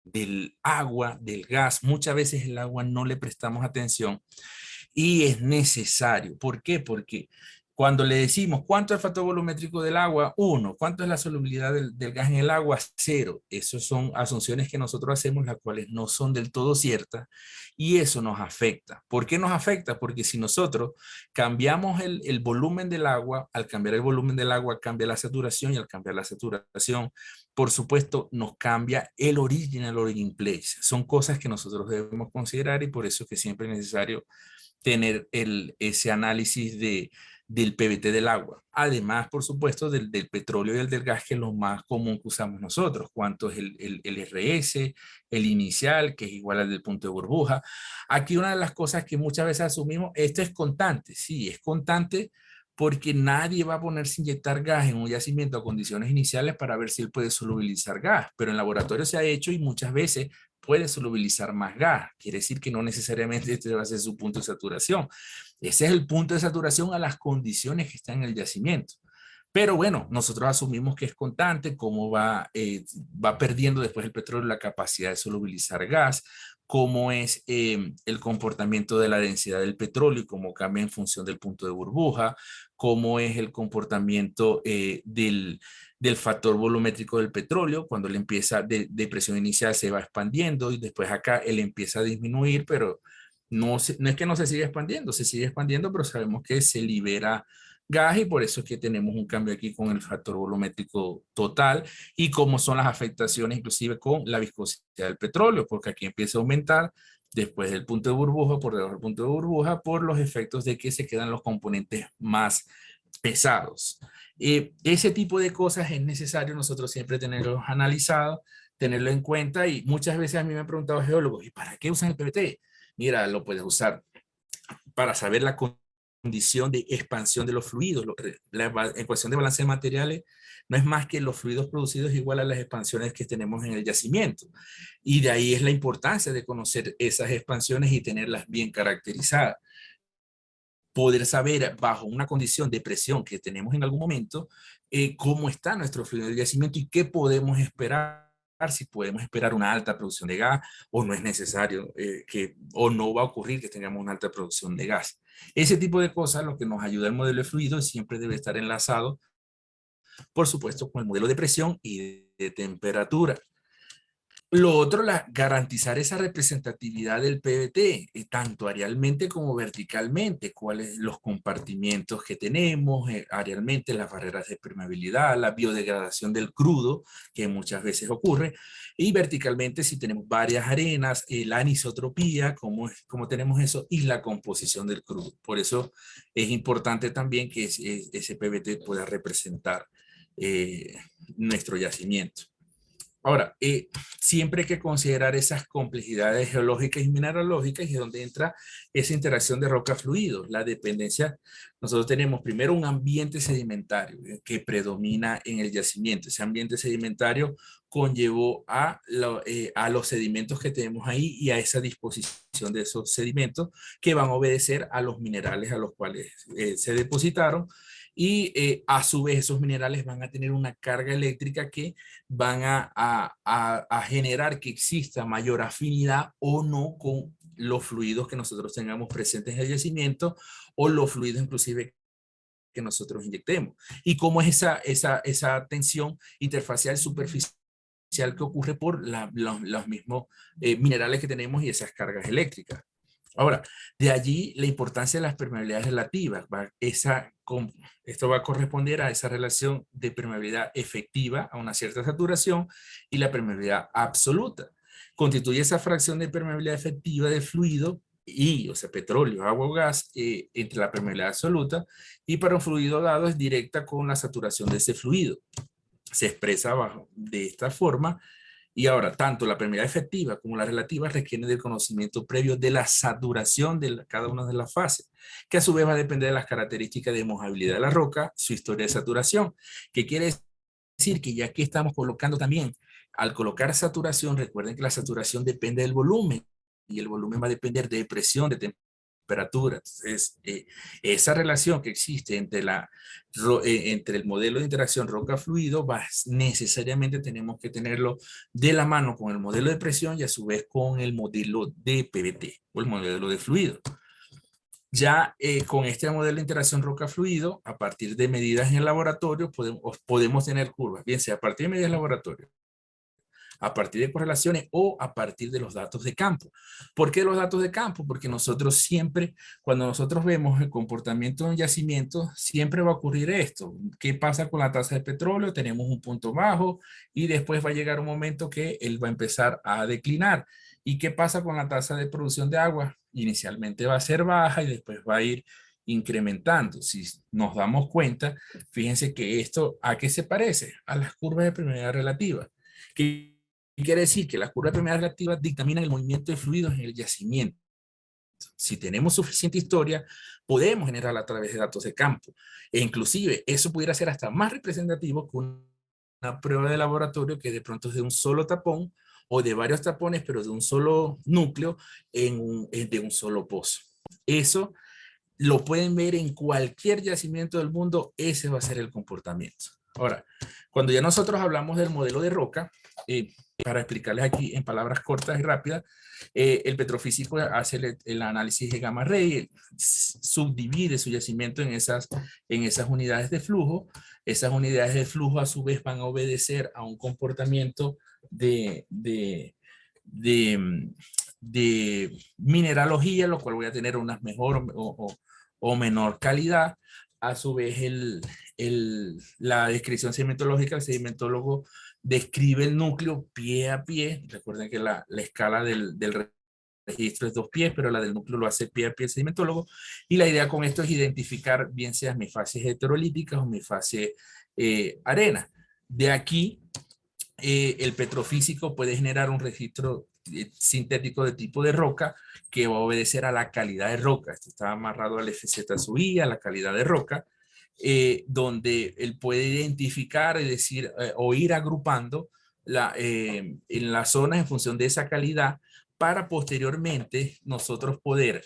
del agua, del gas. Muchas veces el agua no le prestamos atención y es necesario. ¿Por qué? Porque Cuando le decimos cuánto es el factor volumétrico del agua, 1. ¿Cuánto es la solubilidad del gas en el agua? 0. Esas son asunciones que nosotros hacemos, las cuales no son del todo ciertas, y eso nos afecta. ¿Por qué nos afecta? Porque si nosotros cambiamos el volumen del agua, al cambiar el volumen del agua cambia la saturación, y al cambiar la saturación, por supuesto, nos cambia el origin place. Son cosas que nosotros debemos considerar, y por eso es que siempre es necesario tener ese análisis del PVT del agua. Además, por supuesto, del petróleo y del gas, que es lo más común que usamos nosotros. Cuánto es el RS, el inicial, que es igual al del punto de burbuja. Aquí una de las cosas que muchas veces asumimos, esto es constante. Sí, es constante, porque nadie va a ponerse a inyectar gas en un yacimiento a condiciones iniciales para ver si él puede solubilizar gas, pero en laboratorio se ha hecho y muchas veces puede solubilizar más gas. Quiere decir que no necesariamente este va a ser su punto de saturación. Ese es el punto de saturación a las condiciones que están en el yacimiento. Pero bueno, nosotros asumimos que es constante, cómo va perdiendo después el petróleo la capacidad de solubilizar gas, cómo es el comportamiento de la densidad del petróleo y cómo cambia en función del punto de burbuja, cómo es el comportamiento del factor volumétrico del petróleo, cuando él empieza de presión inicial se va expandiendo y después acá él empieza a disminuir, pero no es que no se siga expandiendo, se sigue expandiendo, pero sabemos que se libera gas, y por eso es que tenemos un cambio aquí con el factor volumétrico total, y cómo son las afectaciones inclusive con la viscosidad del petróleo, porque aquí empieza a aumentar después del punto de burbuja, por debajo del punto de burbuja, por los efectos de que se quedan los componentes más pesados. Ese tipo de cosas es necesario nosotros siempre tenerlos analizados, tenerlo en cuenta, y muchas veces a mí me han preguntado geólogos, ¿y para qué usan el PVT? Mira, lo puedes usar para saber la condición de expansión de los fluidos. La ecuación de balance de materiales no es más que los fluidos producidos igual a las expansiones que tenemos en el yacimiento. Y de ahí es la importancia de conocer esas expansiones y tenerlas bien caracterizadas. Poder saber bajo una condición de presión que tenemos en algún momento, cómo está nuestro fluido del yacimiento y qué podemos esperar, si podemos esperar una alta producción de gas o no es necesario o no va a ocurrir que tengamos una alta producción de gas. Ese tipo de cosas, lo que nos ayuda el modelo de fluido, siempre debe estar enlazado, por supuesto, con el modelo de presión y de temperatura. Lo otro, garantizar esa representatividad del PVT, tanto arealmente como verticalmente, cuáles los compartimientos que tenemos, arealmente las barreras de permeabilidad, la biodegradación del crudo, que muchas veces ocurre, y verticalmente si tenemos varias arenas, la anisotropía, cómo tenemos eso, y la composición del crudo. Por eso es importante también que ese PVT pueda representar nuestro yacimiento. Ahora, siempre hay que considerar esas complejidades geológicas y mineralógicas, y es donde entra esa interacción de roca-fluidos, la dependencia. Nosotros tenemos primero un ambiente sedimentario que predomina en el yacimiento. Ese ambiente sedimentario conllevó a los sedimentos que tenemos ahí y a esa disposición de esos sedimentos que van a obedecer a los minerales a los cuales se depositaron, y a su vez esos minerales van a tener una carga eléctrica que van a generar que exista mayor afinidad o no con los fluidos que nosotros tengamos presentes en el yacimiento, o los fluidos inclusive que nosotros inyectemos. Y cómo es esa tensión interfacial superficial que ocurre por los mismos minerales que tenemos y esas cargas eléctricas. Ahora, de allí la importancia de las permeabilidades relativas. Esto va a corresponder a esa relación de permeabilidad efectiva a una cierta saturación y la permeabilidad absoluta. Constituye esa fracción de permeabilidad efectiva de fluido o sea, petróleo, agua o gas, entre la permeabilidad absoluta, y para un fluido dado es directa con la saturación de ese fluido. Se expresa de esta forma. Y ahora, tanto la permeabilidad efectiva como la relativa requieren del conocimiento previo de la saturación de cada una de las fases, que a su vez va a depender de las características de mojabilidad de la roca, su historia de saturación, que quiere decir que ya aquí estamos colocando también, al colocar saturación, recuerden que la saturación depende del volumen, y el volumen va a depender de presión, de temperatura. Entonces, esa relación que existe entre el modelo de interacción roca-fluido, necesariamente tenemos que tenerlo de la mano con el modelo de presión y a su vez con el modelo de PVT o el modelo de fluido. Ya con este modelo de interacción roca-fluido, a partir de medidas en el laboratorio, podemos tener curvas, bien sea a partir de medidas de laboratorio, a partir de correlaciones o a partir de los datos de campo. ¿Por qué los datos de campo? Porque nosotros siempre, cuando nosotros vemos el comportamiento de un yacimiento, siempre va a ocurrir esto. ¿Qué pasa con la tasa de petróleo? Tenemos un punto bajo y después va a llegar un momento que él va a empezar a declinar. ¿Y qué pasa con la tasa de producción de agua? Inicialmente va a ser baja y después va a ir incrementando. Si nos damos cuenta, fíjense que esto, ¿a qué se parece? A las curvas de permeabilidad relativa. ¿Qué quiere decir? Que las curvas de permeabilidad relativa dictaminan el movimiento de fluidos en el yacimiento. Si tenemos suficiente historia, podemos generarla a través de datos de campo. E inclusive, eso pudiera ser hasta más representativo que una prueba de laboratorio que de pronto es de un solo tapón o de varios tapones, pero de un solo núcleo de un solo pozo. Eso lo pueden ver en cualquier yacimiento del mundo, ese va a ser el comportamiento. Ahora, cuando ya nosotros hablamos del modelo de roca, para explicarles aquí en palabras cortas y rápidas, el petrofísico hace el análisis de gamma ray, subdivide su yacimiento en esas unidades de flujo. Esas unidades de flujo a su vez van a obedecer a un comportamiento de mineralogía, lo cual voy a tener unas mejor o menor calidad. A su vez, la descripción sedimentológica, el sedimentólogo describe el núcleo pie a pie. Recuerden que la escala del registro es 2 pies, pero la del núcleo lo hace pie a pie el sedimentólogo. Y la idea con esto es identificar bien sean mis fases heterolíticas o mi fase arena. De aquí, el petrofísico puede generar un registro sintético de tipo de roca que va a obedecer a la calidad de roca. Esto está amarrado al FZ sub I, a la calidad de roca, donde él puede identificar, es decir, o ir agrupando en las zonas en función de esa calidad para posteriormente nosotros poder,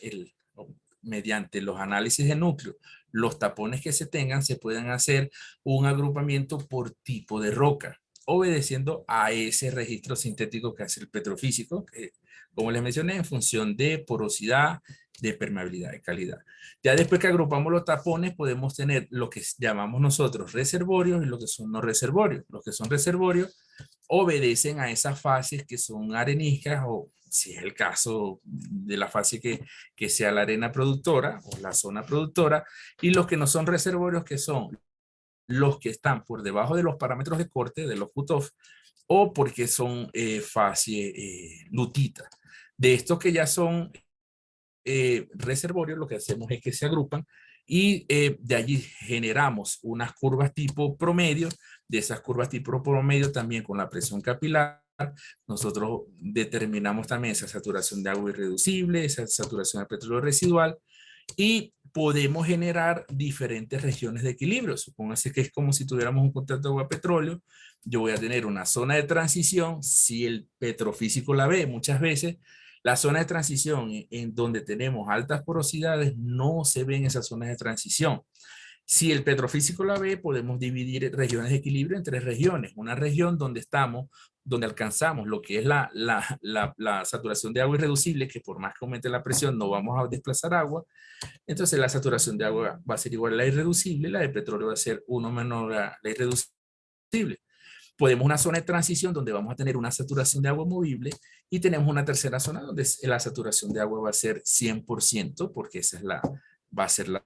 mediante los análisis de núcleo, los tapones que se tengan, se pueden hacer un agrupamiento por tipo de roca, obedeciendo a ese registro sintético que hace el petrofísico, que, como les mencioné, en función de porosidad, de permeabilidad, de calidad. Ya después que agrupamos los tapones, podemos tener lo que llamamos nosotros reservorios y lo que son no reservorios. Los que son reservorios obedecen a esas fases que son areniscas o, si es el caso de la fase que sea la arena productora o la zona productora, y los que no son reservorios, que son los que están por debajo de los parámetros de corte de los cutoff o porque son fase lutita. De estos que ya son reservorios, lo que hacemos es que se agrupan y de allí generamos unas curvas tipo promedio. De esas curvas tipo promedio también con la presión capilar nosotros determinamos también esa saturación de agua irreducible, esa saturación de petróleo residual y podemos generar diferentes regiones de equilibrio. Supóngase que es como si tuviéramos un contrato de agua-petróleo. Yo voy a tener una zona de transición. Si el petrofísico la ve muchas veces, la zona de transición en donde tenemos altas porosidades no se ven esas zonas de transición. Si el petrofísico la ve, podemos dividir regiones de equilibrio en 3 regiones. Una región donde estamos, donde alcanzamos lo que es la saturación de agua irreducible, que por más que aumente la presión no vamos a desplazar agua. Entonces la saturación de agua va a ser igual a la irreducible, la de petróleo va a ser 1 menor a la irreducible. Podemos una zona de transición donde vamos a tener una saturación de agua movible y tenemos una tercera zona donde la saturación de agua va a ser 100% porque esa es va a ser la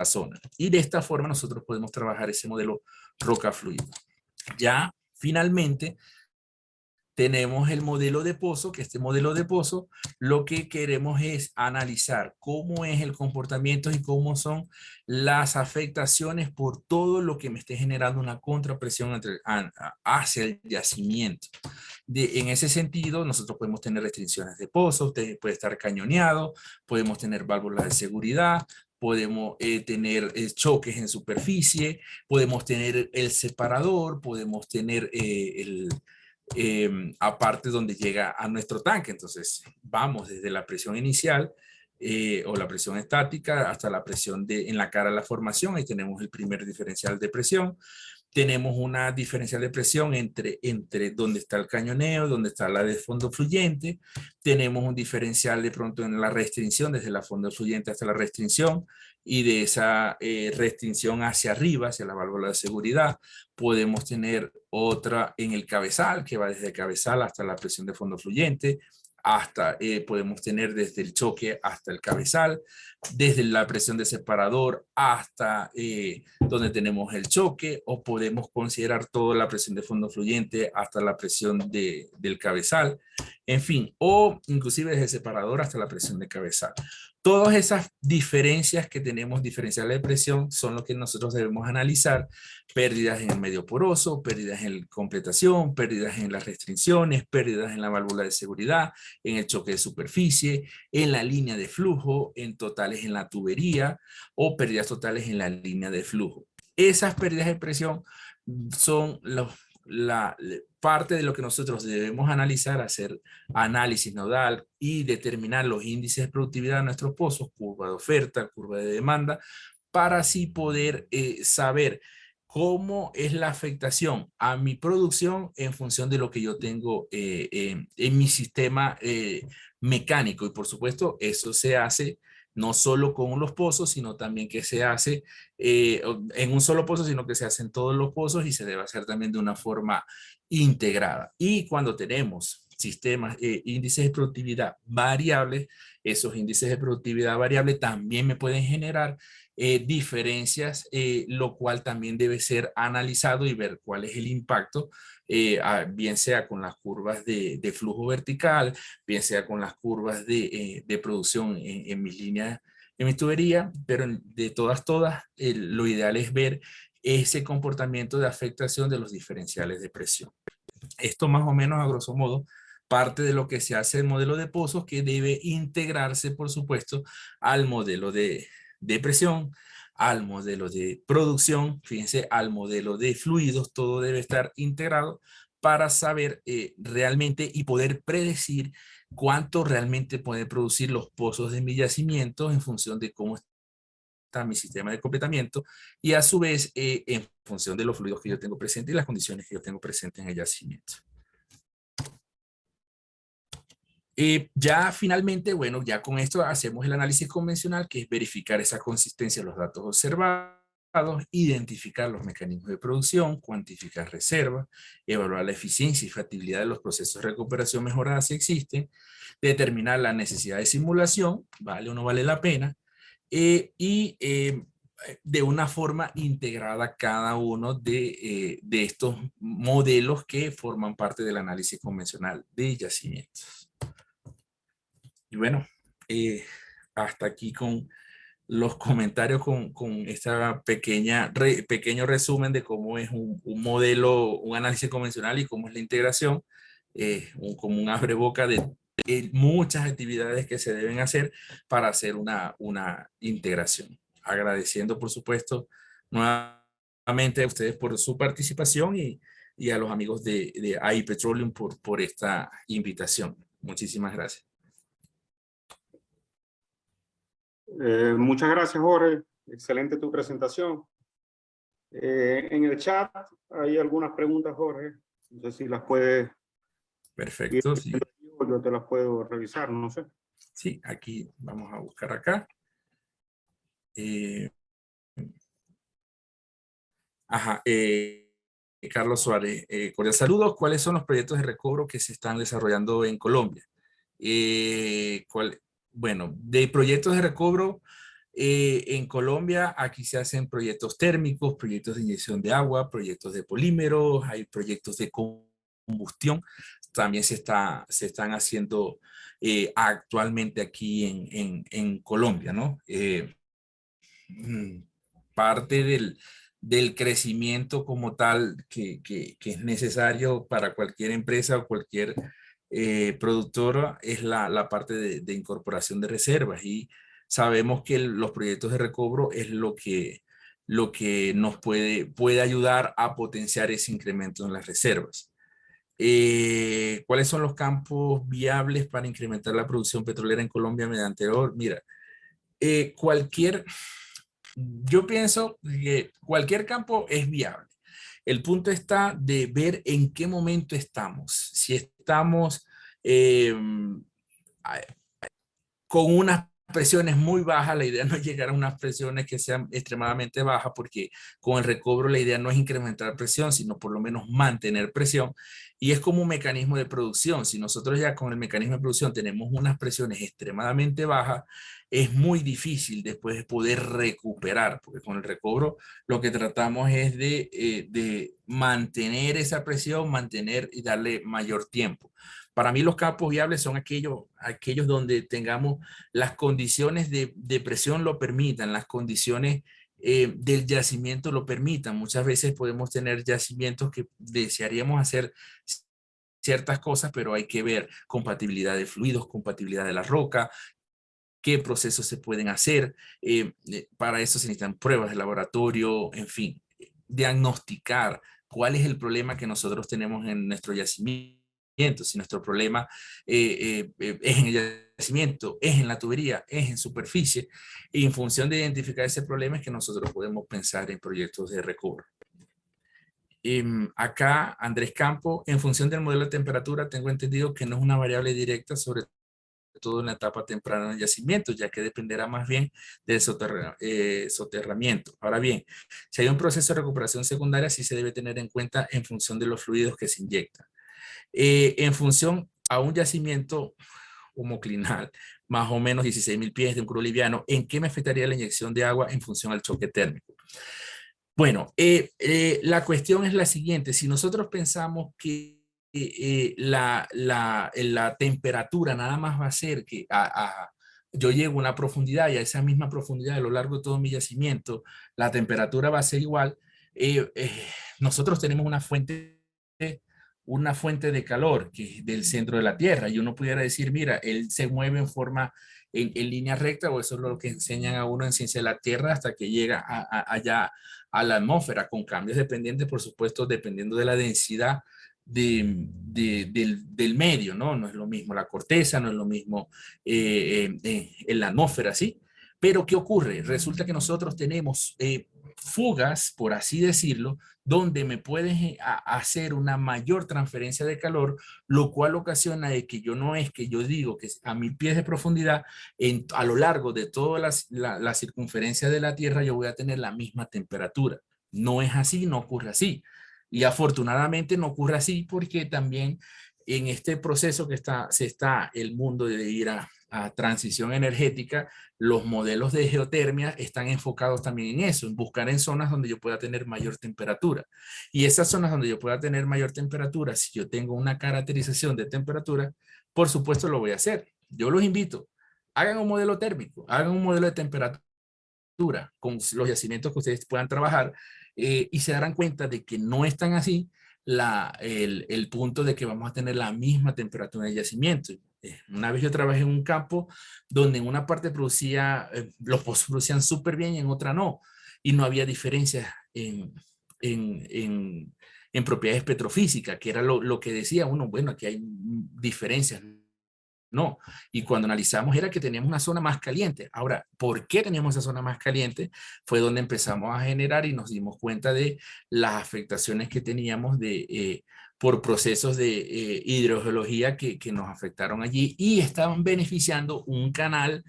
zona. Y de esta forma nosotros podemos trabajar ese modelo roca fluido. Ya finalmente tenemos el modelo de pozo, que este modelo de pozo lo que queremos es analizar cómo es el comportamiento y cómo son las afectaciones por todo lo que me esté generando una contrapresión hacia el yacimiento. En ese sentido, nosotros podemos tener restricciones de pozo, puede estar cañoneado, podemos tener válvulas de seguridad, podemos tener choques en superficie, podemos tener el separador, podemos tener aparte donde llega a nuestro tanque. Entonces vamos desde la presión inicial o la presión estática hasta la presión en la cara de la formación. Ahí tenemos el primer diferencial de presión. tenemos una diferencial de presión entre donde está el cañoneo, donde está la de fondo fluyente. Tenemos un diferencial de pronto en la restricción, desde la fondo fluyente hasta la restricción, y de esa restricción hacia arriba, hacia la válvula de seguridad. Podemos tener otra en el cabezal, que va desde el cabezal hasta la presión de fondo fluyente, hasta podemos tener desde el choque hasta el cabezal, desde la presión de separador hasta donde tenemos el choque, o podemos considerar toda la presión de fondo fluyente hasta la presión del cabezal, en fin, o inclusive desde el separador hasta la presión de cabezal. Todas esas diferencias que tenemos, diferenciales de presión, son lo que nosotros debemos analizar: pérdidas en el medio poroso, pérdidas en la completación, pérdidas en las restricciones, pérdidas en la válvula de seguridad, en el choque de superficie, en la línea de flujo, en totales en la tubería, o pérdidas totales en la línea de flujo. Esas pérdidas de presión son la parte de lo que nosotros debemos analizar, hacer análisis nodal y determinar los índices de productividad de nuestros pozos, curva de oferta, curva de demanda, para así poder saber cómo es la afectación a mi producción en función de lo que yo tengo en mi sistema mecánico. Y por supuesto, eso se hace no solo con los pozos, sino también que se hace en un solo pozo, sino que se hace en todos los pozos, y se debe hacer también de una forma integrada. Y cuando tenemos sistemas, índices de productividad variables, esos índices de productividad variable también me pueden generar diferencias, lo cual también debe ser analizado y ver cuál es el impacto, bien sea con las curvas de flujo vertical, bien sea con las curvas de producción en mis líneas, en mi tubería, pero de todas, lo ideal es ver ese comportamiento de afectación de los diferenciales de presión. Esto más o menos a grosso modo parte de lo que se hace en el modelo de pozos, que debe integrarse, por supuesto, al modelo de presión, al modelo de producción, fíjense, al modelo de fluidos. Todo debe estar integrado para saber realmente y poder predecir cuánto realmente pueden producir los pozos de mi yacimiento en función de cómo está mi sistema de completamiento, y a su vez en función de los fluidos que yo tengo presentes y las condiciones que yo tengo presentes en el yacimiento. Ya finalmente, bueno, ya con esto hacemos el análisis convencional, que es verificar esa consistencia de los datos observados, identificar los mecanismos de producción, cuantificar reservas, evaluar la eficiencia y factibilidad de los procesos de recuperación mejorada si existen, determinar la necesidad de simulación, vale o no vale la pena, de una forma integrada cada uno de estos modelos que forman parte del análisis convencional de yacimientos. Y bueno, hasta aquí con los comentarios, con esta pequeño resumen de cómo es un modelo, un análisis convencional, y cómo es la integración, como un abreboca de muchas actividades que se deben hacer para hacer una integración. Agradeciendo, por supuesto, nuevamente a ustedes por su participación, y a los amigos de AI Petroleum por esta invitación. Muchísimas gracias. Muchas gracias, Jorge. Excelente tu presentación. En el chat hay algunas preguntas, Jorge. No sé si las puedes... Perfecto, sí. Yo te las puedo revisar, no sé. Sí, aquí vamos a buscar acá. Carlos Suárez, cordial saludos. ¿Cuáles son los proyectos de recobro que se están desarrollando en Colombia? Bueno, de proyectos de recobro en Colombia, aquí se hacen proyectos térmicos, proyectos de inyección de agua, proyectos de polímeros, hay proyectos de combustión. También se están haciendo actualmente aquí en Colombia, ¿no? Parte del crecimiento como tal que es necesario para cualquier empresa o cualquier productora es la parte de incorporación de reservas, y sabemos que los proyectos de recobro es lo que nos puede ayudar a potenciar ese incremento en las reservas. ¿Cuáles son los campos viables para incrementar la producción petrolera en Colombia mediante oro? Mira, yo pienso que cualquier campo es viable. El punto está de ver en qué momento estamos. Si estamos eh, con unas presiones muy bajas, la idea no es llegar a unas presiones que sean extremadamente bajas, porque con el recobro la idea no es incrementar presión, sino por lo menos mantener presión. Y es como un mecanismo de producción. Si nosotros ya con el mecanismo de producción tenemos unas presiones extremadamente bajas, es muy difícil después de poder recuperar, porque con el recobro lo que tratamos es de mantener esa presión, mantener y darle mayor tiempo. Para mí los campos viables son aquellos donde tengamos las condiciones de presión lo permitan, las condiciones del yacimiento lo permitan. Muchas veces podemos tener yacimientos que desearíamos hacer ciertas cosas, pero hay que ver compatibilidad de fluidos, compatibilidad de la roca, qué procesos se pueden hacer. Para eso se necesitan pruebas de laboratorio, en fin, diagnosticar cuál es el problema que nosotros tenemos en nuestro yacimiento. Si nuestro problema es en el yacimiento, es en la tubería, es en superficie, y en función de identificar ese problema es que nosotros podemos pensar en proyectos de recobro. Acá, Andrés Campo, en función del modelo de temperatura, tengo entendido que no es una variable directa, sobre todo en la etapa temprana del yacimiento, ya que dependerá más bien del soterramiento. Ahora bien, si hay un proceso de recuperación secundaria, sí se debe tener en cuenta en función de los fluidos que se inyectan. En función a un yacimiento homoclinal, más o menos 16.000 pies de un crudo liviano, ¿en qué me afectaría la inyección de agua en función al choque térmico? Bueno, la cuestión es la siguiente. Si nosotros pensamos que la temperatura nada más va a ser que yo llego a una profundidad y a esa misma profundidad a lo largo de todo mi yacimiento, la temperatura va a ser igual, nosotros tenemos una fuente de calor que es del centro de la Tierra, y uno pudiera decir, mira, él se mueve en forma, en línea recta, o eso es lo que enseñan a uno en ciencia de la Tierra, hasta que llega allá a la atmósfera, con cambios dependientes, por supuesto, dependiendo de la densidad del medio, ¿no? No es lo mismo la corteza, no es lo mismo en la atmósfera, ¿sí? Pero ¿qué ocurre? Resulta que nosotros tenemos fugas, por así decirlo, donde me puedes hacer una mayor transferencia de calor, lo cual ocasiona de que yo no es que yo digo que a 1.000 pies de profundidad, a lo largo de toda la circunferencia de la Tierra, yo voy a tener la misma temperatura. No es así, no ocurre así. Y afortunadamente no ocurre así, porque también en este proceso que se está el mundo de ir a transición energética, los modelos de geotermia están enfocados también en eso, en buscar en zonas donde yo pueda tener mayor temperatura. Y esas zonas donde yo pueda tener mayor temperatura, si yo tengo una caracterización de temperatura, por supuesto lo voy a hacer. Yo los invito, hagan un modelo térmico, hagan un modelo de temperatura con los yacimientos que ustedes puedan trabajar, y se darán cuenta de que no es tan así el punto de que vamos a tener la misma temperatura de yacimiento. Una vez yo trabajé en un campo donde en una parte los pozos producían súper bien y en otra no, y no había diferencias en, en, en propiedades petrofísicas, que era lo que decía uno, bueno, aquí hay diferencias. No, y cuando analizamos era que teníamos una zona más caliente. Ahora, ¿por qué teníamos esa zona más caliente? Fue donde empezamos a generar y nos dimos cuenta de las afectaciones que teníamos por procesos de hidrogeología que nos afectaron allí, y estaban beneficiando un canal,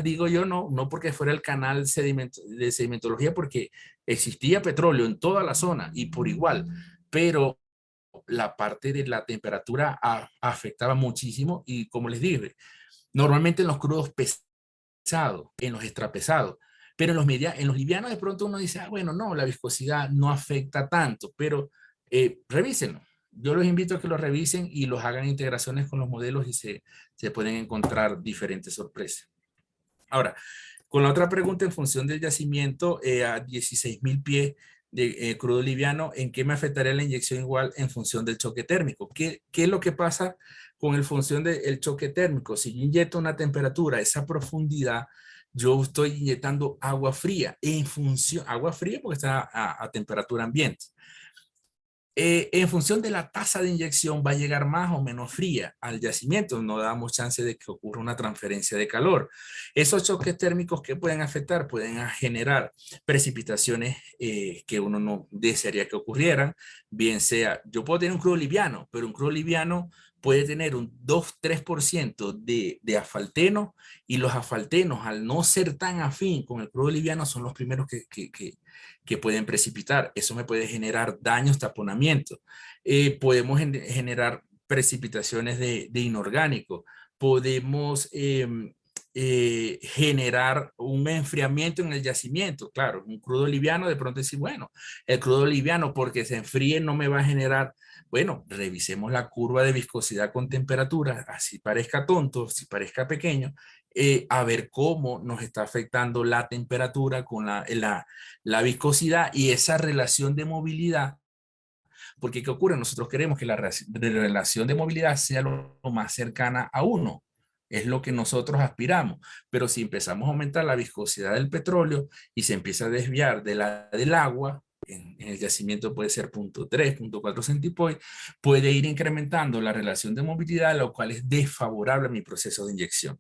digo yo, no porque fuera el canal de sedimentología, porque existía petróleo en toda la zona y por igual, pero la parte de la temperatura afectaba muchísimo, y como les dije, normalmente en los crudos pesados, en los extrapesados, pero en los livianos de pronto uno dice, bueno, no, la viscosidad no afecta tanto, pero revísenlo. Yo los invito a que lo revisen y los hagan integraciones con los modelos, y se pueden encontrar diferentes sorpresas. Ahora, con la otra pregunta, en función del yacimiento a 16.000 pies de crudo liviano, ¿en qué me afectaría la inyección igual en función del choque térmico? ¿Qué es lo que pasa con el función del choque térmico? Si yo inyecto una temperatura, esa profundidad, yo estoy inyectando agua fría, agua fría porque está a temperatura ambiente. En función de la tasa de inyección va a llegar más o menos fría al yacimiento, no damos chance de que ocurra una transferencia de calor. Esos choques térmicos que pueden afectar pueden generar precipitaciones que uno no desearía que ocurrieran, bien sea, yo puedo tener un crudo liviano, pero un crudo liviano puede tener un 2-3% de asfalteno, y los asfaltenos, al no ser tan afín con el crudo liviano, son los primeros que pueden precipitar. Eso me puede generar daños, taponamiento. Podemos generar precipitaciones de inorgánico. Podemos generar un enfriamiento en el yacimiento. Claro, un crudo liviano, de pronto decir, bueno, el crudo liviano porque se enfríe no me va a generar. Bueno, revisemos la curva de viscosidad con temperatura, así parezca tonto, si parezca pequeño, a ver cómo nos está afectando la temperatura con la viscosidad y esa relación de movilidad. Porque ¿qué ocurre? Nosotros queremos que la relación de movilidad sea lo más cercana a 1. Es lo que nosotros aspiramos. Pero si empezamos a aumentar la viscosidad del petróleo y se empieza a desviar del agua, en el yacimiento puede ser 0.3, 0.4 centipoid, puede ir incrementando la relación de movilidad, lo cual es desfavorable a mi proceso de inyección.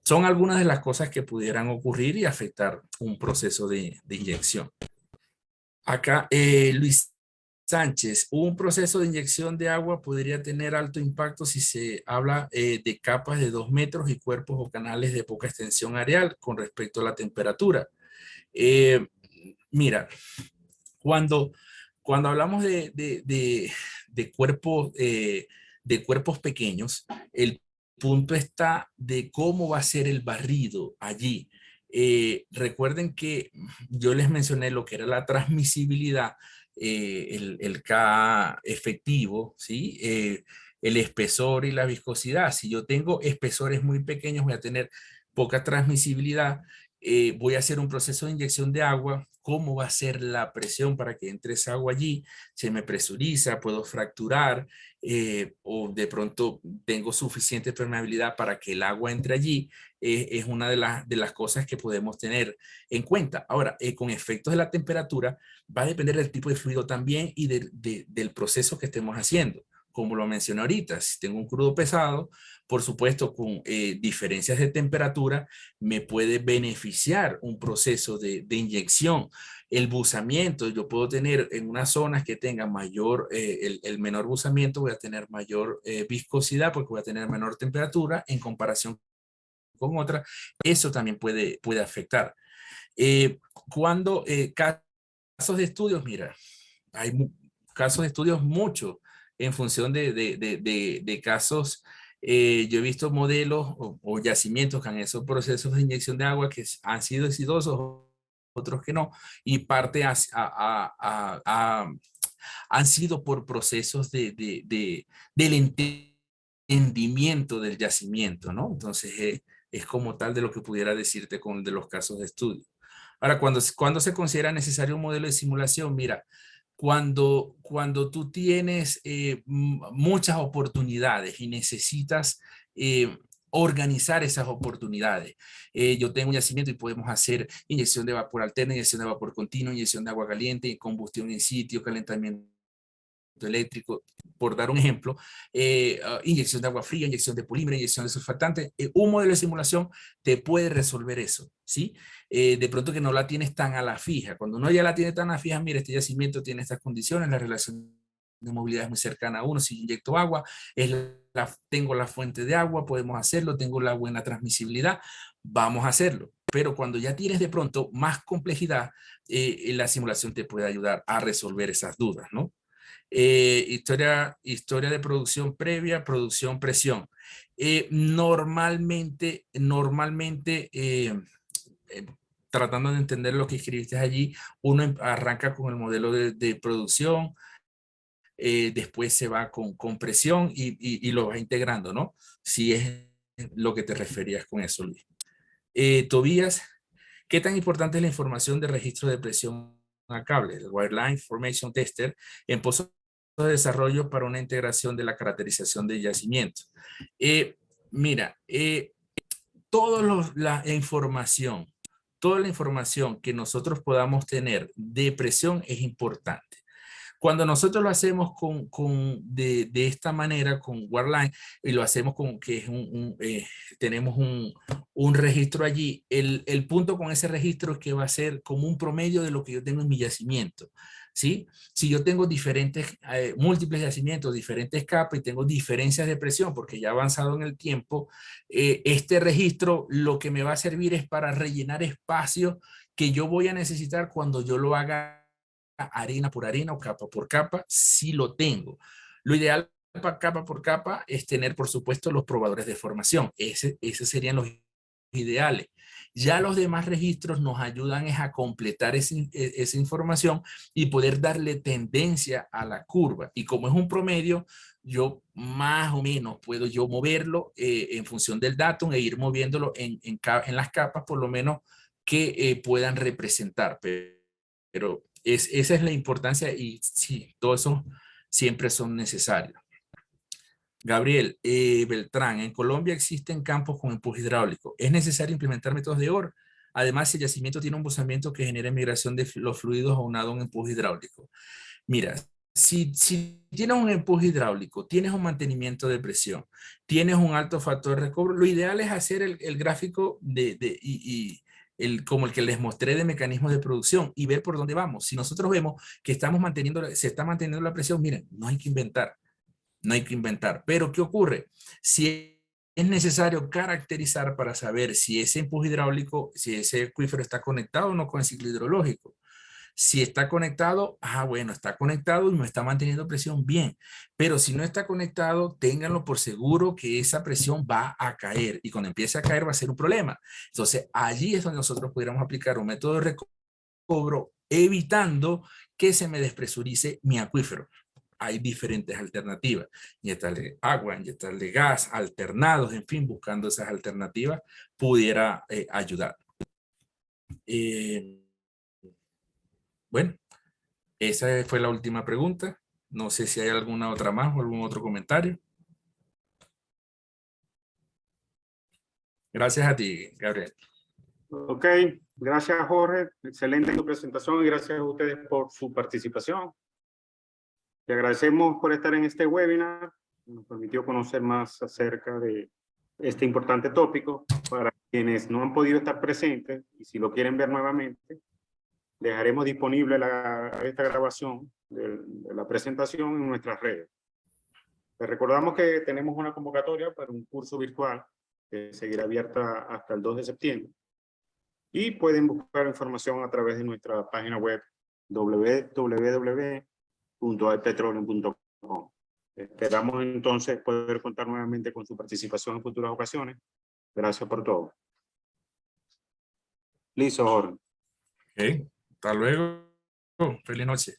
Son algunas de las cosas que pudieran ocurrir y afectar un proceso de inyección. Acá, Luis Sánchez, un proceso de inyección de agua podría tener alto impacto si se habla de capas de 2 metros y cuerpos o canales de poca extensión areal con respecto a la temperatura. Mira, cuando, cuando hablamos de cuerpos pequeños, el punto está de cómo va a ser el barrido allí. Recuerden que yo les mencioné lo que era la transmisibilidad, el K efectivo, ¿sí? El espesor y la viscosidad. Si yo tengo espesores muy pequeños, voy a tener poca transmisibilidad. Voy a hacer un proceso de inyección de agua. ¿Cómo va a ser la presión para que entre esa agua allí? Se me presuriza, puedo fracturar, o de pronto tengo suficiente permeabilidad para que el agua entre allí. Es una de las cosas que podemos tener en cuenta. Ahora, con efectos de la temperatura, va a depender del tipo de fluido también y del proceso que estemos haciendo. Como lo mencioné ahorita, si tengo un crudo pesado, por supuesto, con diferencias de temperatura, me puede beneficiar un proceso de inyección. El buzamiento, yo puedo tener en unas zonas que tengan mayor, el menor buzamiento, voy a tener mayor viscosidad porque voy a tener menor temperatura en comparación con otras. Eso también puede afectar. Cuando casos de estudios, mira, hay casos de estudios mucho en función de casos. Yo he visto modelos o yacimientos que han hecho procesos de inyección de agua que han sido exitosos, otros que no, y parte han sido por procesos del entendimiento del yacimiento, ¿no? Entonces, es como tal de lo que pudiera decirte con de los casos de estudio. Ahora, cuando se considera necesario un modelo de simulación, mira, cuando tú tienes muchas oportunidades y necesitas organizar esas oportunidades. Yo tengo un yacimiento y podemos hacer inyección de vapor alterna, inyección de vapor continuo, inyección de agua caliente, combustión in situ, calentamiento eléctrico, por dar un ejemplo, inyección de agua fría, inyección de polímero, inyección de surfactante. Un modelo de simulación te puede resolver eso, ¿sí? De pronto que no la tienes tan a la fija. Cuando uno ya la tiene tan a la fija, mira, este yacimiento tiene estas condiciones, la relación de movilidad es muy cercana a 1, si inyecto agua, tengo la fuente de agua, podemos hacerlo, tengo la buena transmisibilidad, vamos a hacerlo. Pero cuando ya tienes de pronto más complejidad, la simulación te puede ayudar a resolver esas dudas, ¿no? Historia de producción previa, producción, presión. Normalmente, eh, tratando de entender lo que escribiste allí, uno arranca con el modelo de producción, después se va con presión y lo va integrando, ¿no? Si es lo que te referías con eso, Luis. Tobías, ¿qué tan importante es la información de registro de presión a cable, el Wireline Formation Tester, en pozos de desarrollo para una integración de la caracterización de yacimiento? Mira, toda la información que nosotros podamos tener de presión es importante. Cuando nosotros lo hacemos de esta manera, con Wordline, y lo hacemos con que es tenemos un registro allí, el punto con ese registro es que va a ser como un promedio de lo que yo tengo en mi yacimiento. ¿Sí? Si yo tengo diferentes, múltiples yacimientos, diferentes capas y tengo diferencias de presión porque ya ha avanzado en el tiempo, este registro lo que me va a servir es para rellenar espacios que yo voy a necesitar cuando yo lo haga arena por arena o capa por capa, si lo tengo. Lo ideal capa por capa es tener, por supuesto, los probadores de formación. Esos serían los ideales. Ya los demás registros nos ayudan a completar esa información y poder darle tendencia a la curva. Y como es un promedio, yo más o menos puedo yo moverlo en función del datum e ir moviéndolo en las capas, por lo menos que puedan representar. Pero esa es la importancia y sí, todo eso siempre son necesarios. Gabriel Beltrán, en Colombia existen campos con empuje hidráulico. ¿Es necesario implementar métodos de OR? Además, el yacimiento tiene un bosamiento que genera migración de los fluidos aunado a un empuje hidráulico. Mira, si tienes un empuje hidráulico, tienes un mantenimiento de presión, tienes un alto factor de recobro, lo ideal es hacer el gráfico como el que les mostré de mecanismos de producción y ver por dónde vamos. Si nosotros vemos que se está manteniendo la presión, miren, no hay que inventar. No hay que inventar. Pero ¿qué ocurre? Si es necesario caracterizar para saber si ese empuje hidráulico, si ese acuífero está conectado o no con el ciclo hidrológico. Si está conectado, bueno, está conectado y me está manteniendo presión bien. Pero si no está conectado, ténganlo por seguro que esa presión va a caer. Y cuando empiece a caer va a ser un problema. Entonces, allí es donde nosotros pudiéramos aplicar un método de recobro evitando que se me despresurice mi acuífero. Hay diferentes alternativas, inyectarle agua, inyectarle gas, alternados, en fin, buscando esas alternativas pudiera ayudar. Bueno, esa fue la última pregunta. No sé si hay alguna otra más o algún otro comentario. Gracias a ti, Gabriel. Ok, gracias Jorge, excelente tu presentación y gracias a ustedes por su participación. Te agradecemos por estar en este webinar, nos permitió conocer más acerca de este importante tópico. Para quienes no han podido estar presentes y si lo quieren ver nuevamente, dejaremos disponible esta grabación de la presentación en nuestras redes. Les recordamos que tenemos una convocatoria para un curso virtual que seguirá abierta hasta el 2 de septiembre. Y pueden buscar información a través de nuestra página web www.ipetroleum.com. Esperamos entonces poder contar nuevamente con su participación en futuras ocasiones. Gracias por todo. Listo, Jorge. Okay. Hasta luego. Feliz noche.